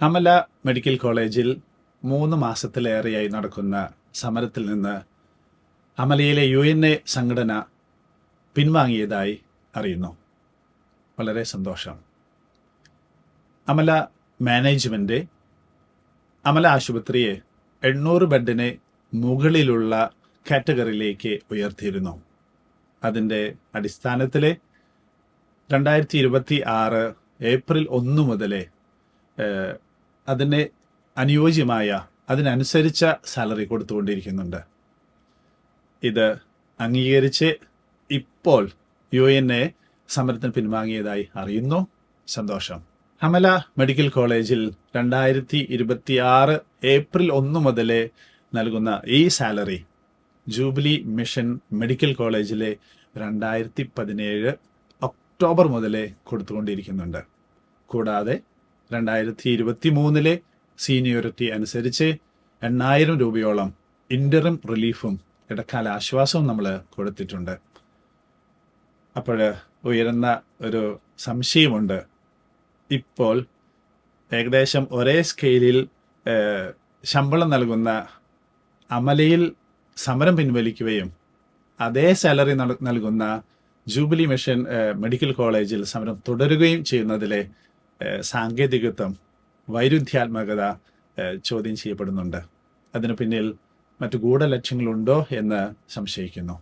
Amala medical കോളേജിൽ 3 മാസത്തിലേറെയായി നടക്കുന്ന സമരത്തിൽ നിന്ന് അമലയിലെ UNA സംഘടന പിൻവാങ്ങിയതായി അറിയുന്നു. വളരെ സന്തോഷം. അമല മാനേജ്മെന്റ് അമല ആശുപത്രിയെ 800 ബെഡിന് മുകളിലുള്ള കാറ്റഗറിയിലേക്ക് ഉയർത്തിയിരുന്നു. അതിൻ്റെ അടിസ്ഥാനത്തിൽ 2026 ഏപ്രിൽ 1 മുതൽ അതിന് അനുയോജ്യമായ അതിനനുസരിച്ച സാലറി കൊടുത്തുകൊണ്ടിരിക്കുന്നുണ്ട്. ഇത് അംഗീകരിച്ച് ഇപ്പോൾ UNA സമരത്തിന് പിൻവാങ്ങിയതായി അറിയുന്നു. സന്തോഷം. അമല മെഡിക്കൽ കോളേജിൽ 2026 ഏപ്രിൽ 1 മുതൽ നൽകുന്ന ഈ സാലറി ജൂബിലി മിഷൻ മെഡിക്കൽ കോളേജിലെ 2017 ഒക്ടോബർ മുതൽ കൊടുത്തുകൊണ്ടിരിക്കുന്നുണ്ട്. കൂടാതെ 2023 സീനിയോറിറ്റി അനുസരിച്ച് 8,000 രൂപയോളം ഇൻ്ററിം റിലീഫും ഇടക്കാല ആശ്വാസവും നമ്മൾ കൊടുത്തിട്ടുണ്ട്. അപ്പോൾ ഉയരുന്ന ഒരു സംശയമുണ്ട്. ഇപ്പോൾ ഏകദേശം ഒരേ സ്കെയിലിൽ ശമ്പളം നൽകുന്ന അമലയിൽ സമരം പിൻവലിക്കുകയും അതേ സാലറി നൽകുന്ന ജൂബിലി മിഷൻ മെഡിക്കൽ കോളേജിൽ സമരം തുടരുകയും ചെയ്യുന്നതിലെ സാങ്കേതികത്വം വൈരുദ്ധ്യാത്മകത ചോദ്യം ചെയ്യപ്പെടുന്നുണ്ട്. അതിനു പിന്നിൽ മറ്റു ഗൂഢലക്ഷ്യങ്ങളുണ്ടോ എന്ന് സംശയിക്കുന്നു.